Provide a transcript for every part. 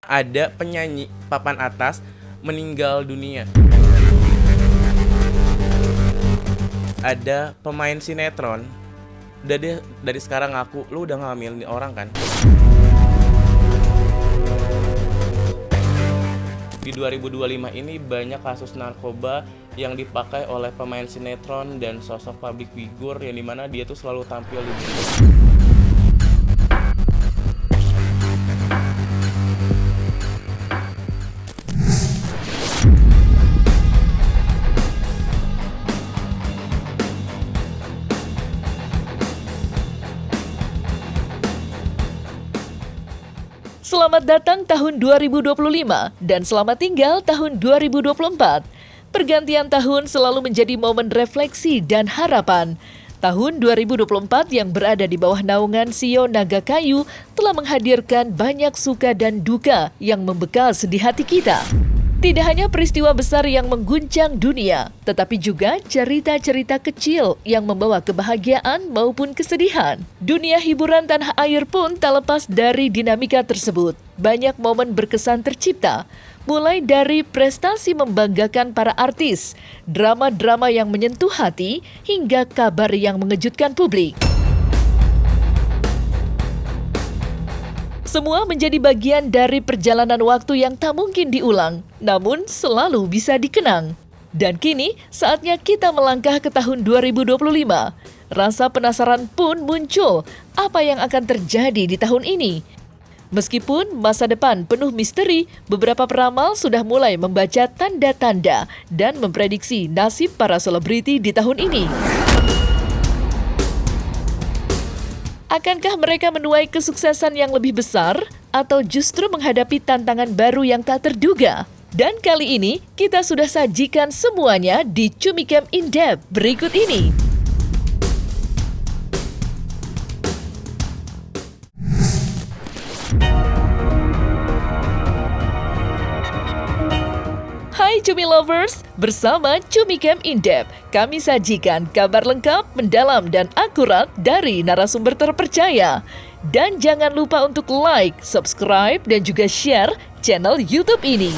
Ada penyanyi papan atas meninggal dunia. Ada pemain sinetron. Dari sekarang lu udah ngambil orang kan? Di 2025 ini banyak kasus narkoba yang dipakai oleh pemain sinetron dan sosok public figure yang dimana dia tuh selalu tampil di video. Selamat datang tahun 2025 dan selamat tinggal tahun 2024. Pergantian tahun selalu menjadi momen refleksi dan harapan. Tahun 2024 yang berada di bawah naungan Sio Nagakayu telah menghadirkan banyak suka dan duka yang membekas di hati kita. Tidak hanya peristiwa besar yang mengguncang dunia, tetapi juga cerita-cerita kecil yang membawa kebahagiaan maupun kesedihan. Dunia hiburan tanah air pun tak lepas dari dinamika tersebut. Banyak momen berkesan tercipta, mulai dari prestasi membanggakan para artis, drama-drama yang menyentuh hati, hingga kabar yang mengejutkan publik. Semua menjadi bagian dari perjalanan waktu yang tak mungkin diulang, namun selalu bisa dikenang. Dan kini, saatnya kita melangkah ke tahun 2025. Rasa penasaran pun muncul, apa yang akan terjadi di tahun ini? Meskipun masa depan penuh misteri, beberapa peramal sudah mulai membaca tanda-tanda dan memprediksi nasib para selebriti di tahun ini. Akankah mereka menuai kesuksesan yang lebih besar atau justru menghadapi tantangan baru yang tak terduga? Dan kali ini kita sudah sajikan semuanya di Cumi Camp In Depth berikut ini. Hai Cumi Lovers, bersama Cumi Camp In Depth, kami sajikan kabar lengkap, mendalam, dan akurat dari narasumber terpercaya. Dan jangan lupa untuk like, subscribe, dan juga share channel YouTube ini.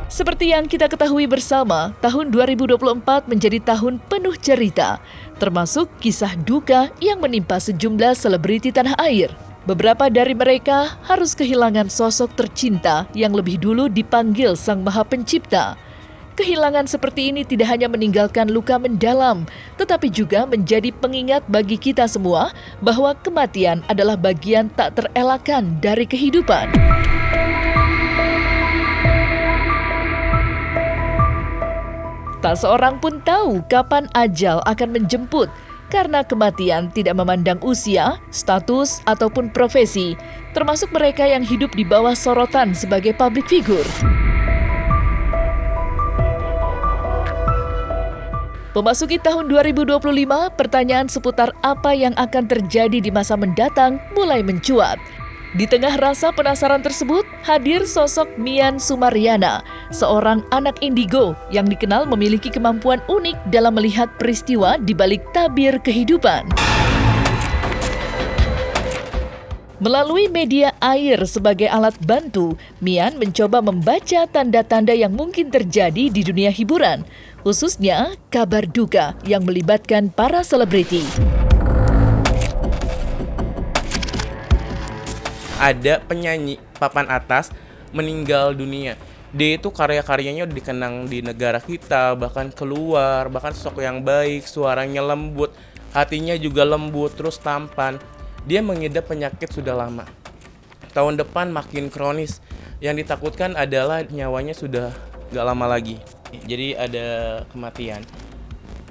Seperti yang kita ketahui bersama, tahun 2024 menjadi tahun penuh cerita, termasuk kisah duka yang menimpa sejumlah selebriti tanah air. Beberapa dari mereka harus kehilangan sosok tercinta yang lebih dulu dipanggil Sang Maha Pencipta. Kehilangan seperti ini tidak hanya meninggalkan luka mendalam, tetapi juga menjadi pengingat bagi kita semua bahwa kematian adalah bagian tak terelakkan dari kehidupan. Tak seorang pun tahu kapan ajal akan menjemput, karena kematian tidak memandang usia, status, ataupun profesi, termasuk mereka yang hidup di bawah sorotan sebagai public figure. Memasuki tahun 2025, pertanyaan seputar apa yang akan terjadi di masa mendatang mulai mencuat. Di tengah rasa penasaran tersebut, hadir sosok Mian Sumaryana, seorang anak indigo yang dikenal memiliki kemampuan unik dalam melihat peristiwa di balik tabir kehidupan. Melalui media air sebagai alat bantu, Mian mencoba membaca tanda-tanda yang mungkin terjadi di dunia hiburan, khususnya kabar duka yang melibatkan para selebriti. Ada penyanyi papan atas meninggal dunia. Dia itu karya-karyanya udah dikenang di negara kita, bahkan keluar, bahkan sosok yang baik, suaranya lembut, hatinya juga lembut, terus tampan. Dia mengidap penyakit sudah lama. Tahun depan makin kronis. Yang ditakutkan adalah nyawanya sudah gak lama lagi. Jadi ada kematian.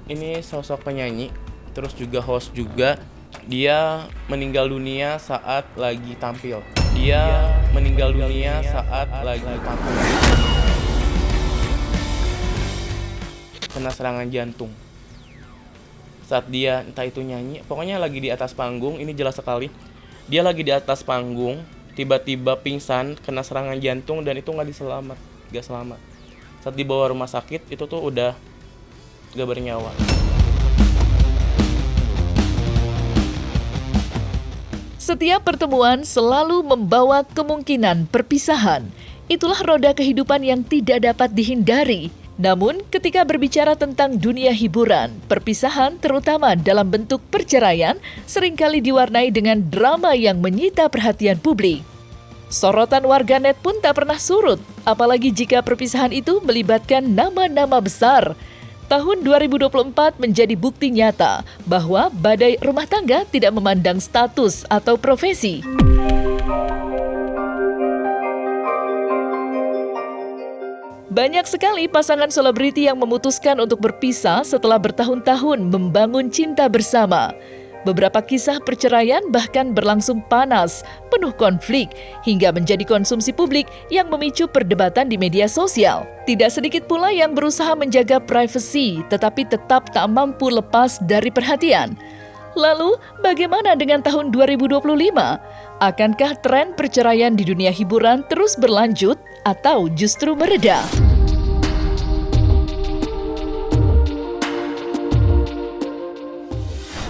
Ini sosok penyanyi, terus juga host juga. Dia meninggal dunia saat lagi tampil. Kena serangan jantung. Saat dia entah itu nyanyi, pokoknya lagi di atas panggung, ini jelas sekali. Dia lagi di atas panggung, tiba-tiba pingsan, kena serangan jantung dan itu gak selamat. Saat dibawa rumah sakit, itu tuh udah gak bernyawa. Setiap pertemuan selalu membawa kemungkinan perpisahan. Itulah roda kehidupan yang tidak dapat dihindari. Namun, ketika berbicara tentang dunia hiburan, perpisahan terutama dalam bentuk perceraian seringkali diwarnai dengan drama yang menyita perhatian publik. Sorotan warganet pun tak pernah surut, apalagi jika perpisahan itu melibatkan nama-nama besar. Tahun 2024 menjadi bukti nyata bahwa badai rumah tangga tidak memandang status atau profesi. Banyak sekali pasangan selebriti yang memutuskan untuk berpisah setelah bertahun-tahun membangun cinta bersama. Beberapa kisah perceraian bahkan berlangsung panas, penuh konflik, hingga menjadi konsumsi publik yang memicu perdebatan di media sosial. Tidak sedikit pula yang berusaha menjaga privasi, tetapi tetap tak mampu lepas dari perhatian. Lalu, bagaimana dengan tahun 2025? Akankah tren perceraian di dunia hiburan terus berlanjut atau justru mereda?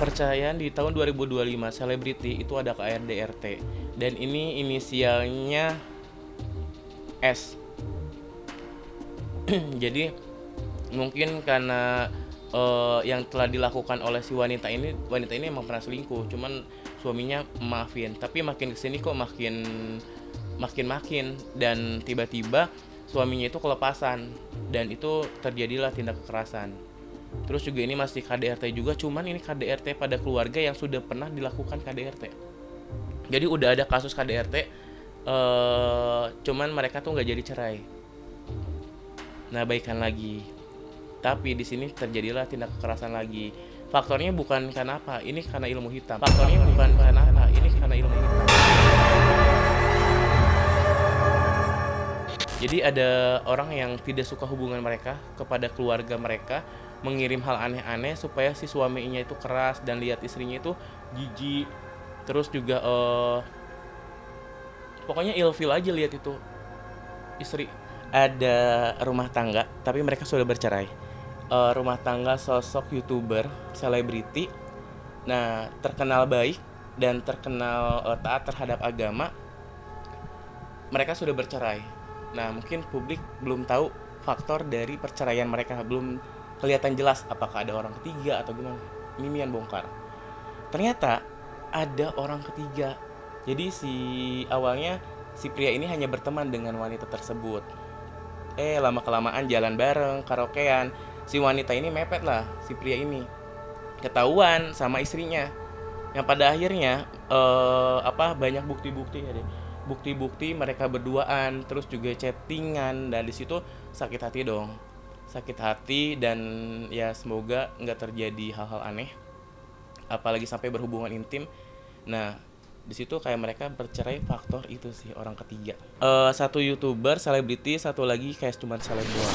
Perceraian di tahun 2025 selebriti itu ada KRDRT dan ini inisialnya S. Jadi mungkin karena yang telah dilakukan oleh si wanita ini emang pernah selingkuh, cuman suaminya maafin. Tapi makin kesini kok makin dan tiba-tiba suaminya itu kelepasan dan itu terjadilah tindak kekerasan. Terus juga ini masih KDRT juga, cuman ini KDRT pada keluarga yang sudah pernah dilakukan KDRT. Jadi udah ada kasus KDRT, cuman mereka tuh nggak jadi cerai. Nah, baikan lagi. Tapi di sini terjadilah tindak kekerasan lagi. Faktornya bukan karena apa, ini karena ilmu hitam. Jadi ada orang yang tidak suka hubungan mereka kepada keluarga mereka, mengirim hal aneh-aneh supaya si suaminya itu keras dan lihat istrinya itu jijik. Terus juga pokoknya ilfil aja lihat itu istri. Ada rumah tangga tapi mereka sudah bercerai. Rumah tangga sosok YouTuber, selebriti. Nah, terkenal baik dan terkenal taat terhadap agama. Mereka sudah bercerai. Nah, mungkin publik belum tahu faktor dari perceraian mereka, belum kelihatan jelas apakah ada orang ketiga atau gimana. Ini Mian bongkar. Ternyata ada orang ketiga. Jadi awalnya si pria ini hanya berteman dengan wanita tersebut. Lama-kelamaan jalan bareng, karaokean. Si wanita ini mepet lah si pria ini. Ketahuan sama istrinya. Yang pada akhirnya banyak bukti-bukti mereka berduaan, terus juga chattingan, dan di situ sakit hati dan ya semoga nggak terjadi hal-hal aneh, apalagi sampai berhubungan intim. Nah, di situ kayak mereka bercerai faktor itu sih, orang ketiga. Satu YouTuber, selebriti, satu lagi kayak cuma selebgram.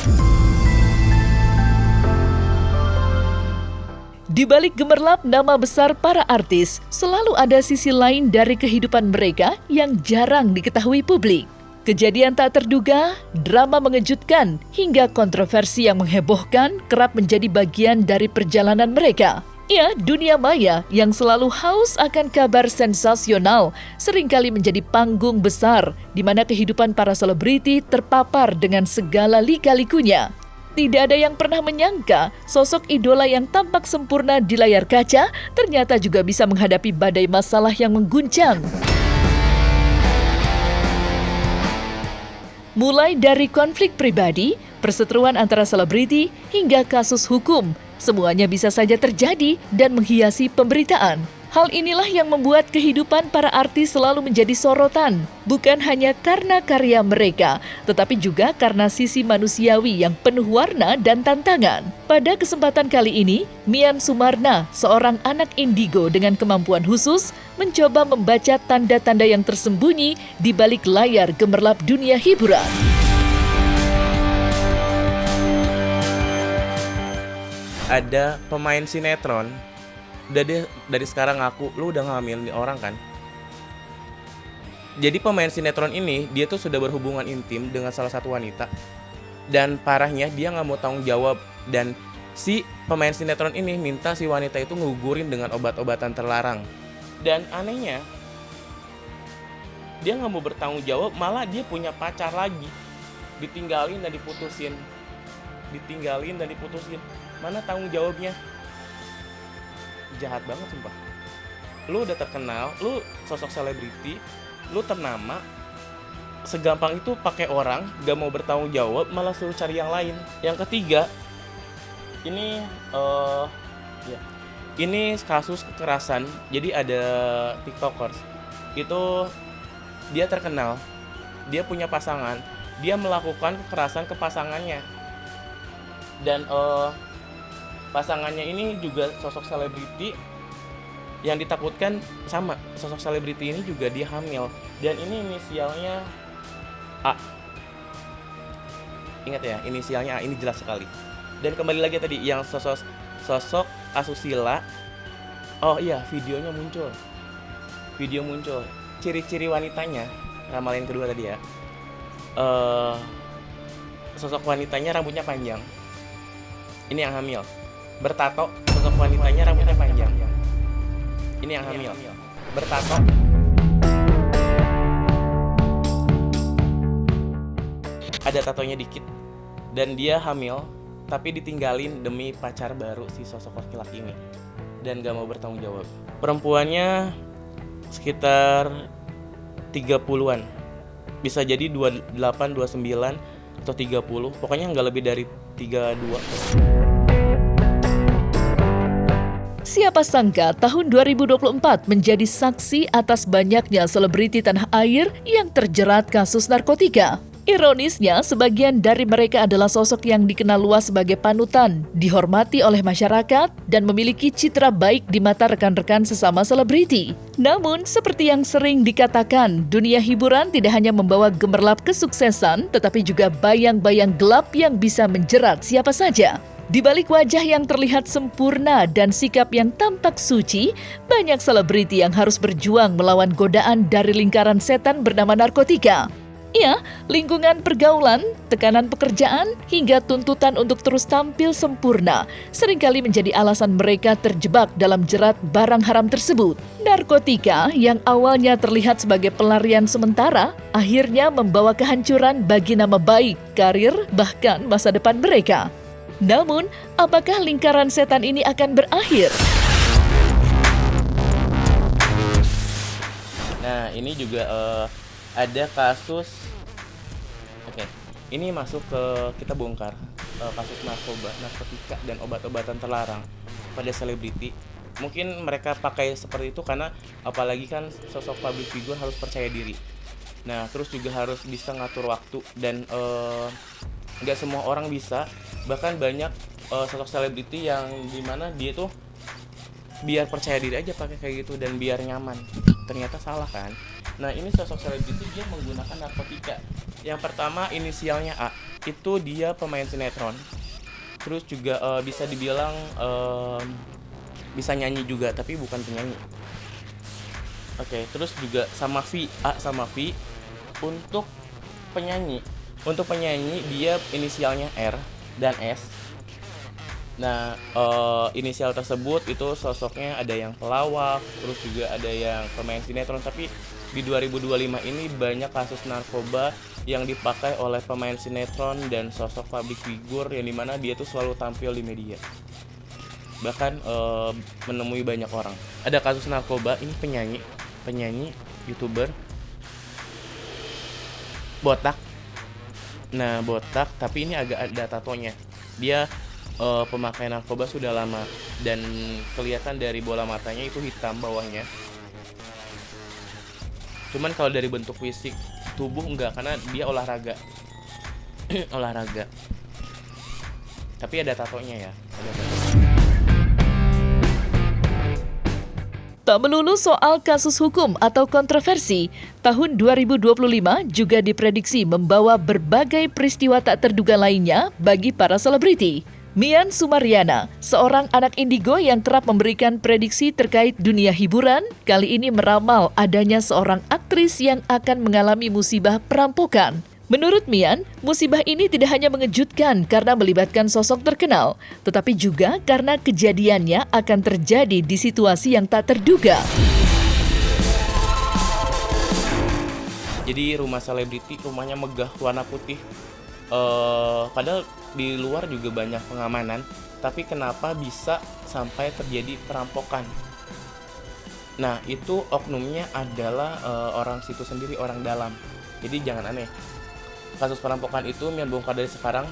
Di balik gemerlap nama besar para artis, selalu ada sisi lain dari kehidupan mereka yang jarang diketahui publik. Kejadian tak terduga, drama mengejutkan, hingga kontroversi yang menghebohkan kerap menjadi bagian dari perjalanan mereka. Ya, dunia maya yang selalu haus akan kabar sensasional seringkali menjadi panggung besar di mana kehidupan para selebriti terpapar dengan segala lika-likunya. Tidak ada yang pernah menyangka sosok idola yang tampak sempurna di layar kaca ternyata juga bisa menghadapi badai masalah yang mengguncang. Mulai dari konflik pribadi, perseteruan antara selebriti, hingga kasus hukum, semuanya bisa saja terjadi dan menghiasi pemberitaan. Hal inilah yang membuat kehidupan para artis selalu menjadi sorotan, bukan hanya karena karya mereka, tetapi juga karena sisi manusiawi yang penuh warna dan tantangan. Pada kesempatan kali ini, Mian Sumarna, seorang anak indigo dengan kemampuan khusus, mencoba membaca tanda-tanda yang tersembunyi di balik layar gemerlap dunia hiburan. Ada pemain sinetron, dari sekarang ngaku, lu udah ngambil orang kan? Jadi pemain sinetron ini, dia tuh sudah berhubungan intim dengan salah satu wanita. Dan parahnya dia gak mau tanggung jawab. Dan si pemain sinetron ini minta si wanita itu ngugurin dengan obat-obatan terlarang. Dan anehnya, dia nggak mau bertanggung jawab, malah dia punya pacar lagi, ditinggalin dan diputusin, mana tanggung jawabnya? Jahat banget sumpah. Lu udah terkenal, lu sosok selebriti, lu ternama, segampang itu pakai orang, gak mau bertanggung jawab, malah suruh cari yang lain. Yang ketiga, ini ini kasus kekerasan. Jadi ada tiktokers itu, dia terkenal, dia punya pasangan, dia melakukan kekerasan ke pasangannya, dan pasangannya ini juga sosok selebriti. Yang ditakutkan sama sosok selebriti ini juga dia hamil, dan ini inisialnya A. Ingat ya, inisialnya A, ini jelas sekali. Dan kembali lagi tadi yang sosok asusila. Oh iya, video muncul. Ciri-ciri wanitanya, ramalan kedua tadi ya. Sosok wanitanya rambutnya panjang. Ini yang hamil. Bertato, sosok wanitanya rambutnya panjang. Ini yang hamil. Bertato. Ada tatonya dikit. Dan dia hamil, tapi ditinggalin demi pacar baru si sosok laki-laki ini. Dan gak mau bertanggung jawab. Perempuannya sekitar 30-an. Bisa jadi 28, 29, atau 30. Pokoknya gak lebih dari 32. Siapa sangka tahun 2024 menjadi saksi atas banyaknya selebriti tanah air yang terjerat kasus narkotika. Ironisnya, sebagian dari mereka adalah sosok yang dikenal luas sebagai panutan, dihormati oleh masyarakat, dan memiliki citra baik di mata rekan-rekan sesama selebriti. Namun, seperti yang sering dikatakan, dunia hiburan tidak hanya membawa gemerlap kesuksesan, tetapi juga bayang-bayang gelap yang bisa menjerat siapa saja. Di balik wajah yang terlihat sempurna dan sikap yang tampak suci, banyak selebriti yang harus berjuang melawan godaan dari lingkaran setan bernama narkotika. Ya, lingkungan pergaulan, tekanan pekerjaan, hingga tuntutan untuk terus tampil sempurna seringkali menjadi alasan mereka terjebak dalam jerat barang haram tersebut. Narkotika yang awalnya terlihat sebagai pelarian sementara, akhirnya membawa kehancuran bagi nama baik, karir, bahkan masa depan mereka. Namun, apakah lingkaran setan ini akan berakhir? Nah, ini juga ada kasus. Oke, ini masuk ke, kita bongkar kasus narkotika dan obat-obatan terlarang pada selebriti. Mungkin mereka pakai seperti itu karena apalagi kan sosok public figure harus percaya diri. Nah, terus juga harus bisa ngatur waktu, dan nggak semua orang bisa. Bahkan banyak sosok selebriti yang dimana dia tuh biar percaya diri aja pakai kayak gitu dan biar nyaman. Ternyata salah kan. Nah, ini sosok selebriti dia menggunakan narkotika. Yang pertama inisialnya A, itu dia pemain sinetron. Terus juga bisa dibilang bisa nyanyi juga, tapi bukan penyanyi. Oke, terus juga sama V, A sama V. Untuk penyanyi dia inisialnya R dan S. Nah, inisial tersebut itu sosoknya ada yang pelawak, terus juga ada yang pemain sinetron. Tapi di 2025 ini banyak kasus narkoba yang dipakai oleh pemain sinetron dan sosok public figure yang dimana dia tuh selalu tampil di media. Bahkan menemui banyak orang. Ada kasus narkoba, ini penyanyi, YouTuber, botak. Nah, botak, tapi ini agak ada tatonya. Dia pemakai narkoba sudah lama, dan kelihatan dari bola matanya itu hitam bawahnya. Cuman kalau dari bentuk fisik tubuh enggak, karena dia olahraga. Olahraga. Tapi ada tatonya ya. Tak melulu soal kasus hukum atau kontroversi, tahun 2025 juga diprediksi membawa berbagai peristiwa tak terduga lainnya bagi para selebriti. Mian Sumaryana, seorang anak indigo yang kerap memberikan prediksi terkait dunia hiburan, kali ini meramal adanya seorang aktris yang akan mengalami musibah perampokan. Menurut Mian, musibah ini tidak hanya mengejutkan karena melibatkan sosok terkenal, tetapi juga karena kejadiannya akan terjadi di situasi yang tak terduga. Jadi rumah selebriti, rumahnya megah, warna putih. Padahal di luar juga banyak pengamanan, tapi kenapa bisa sampai terjadi perampokan? Nah, itu oknumnya adalah orang situ sendiri, orang dalam. Jadi jangan aneh. Kasus perampokan itu membongkar dari sekarang.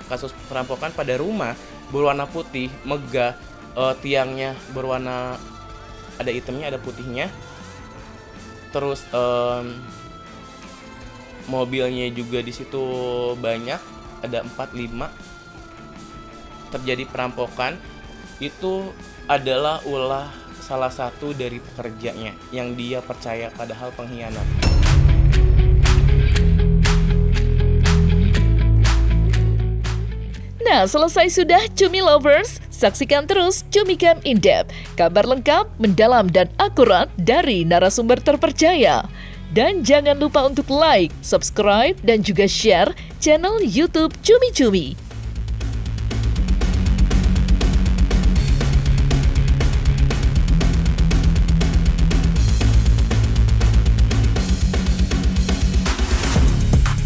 Kasus perampokan pada rumah berwarna putih, megah, tiangnya berwarna ada hitamnya, ada putihnya. Terus mobilnya juga di situ banyak, ada 4-5. Terjadi perampokan, itu adalah ulah salah satu dari pekerjanya yang dia percaya padahal pengkhianat. Nah, selesai sudah Cumi Lovers? Saksikan terus Cumi Camp In Depth, kabar lengkap, mendalam, dan akurat dari narasumber terpercaya. Dan jangan lupa untuk like, subscribe, dan juga share channel YouTube Cumi Cumi.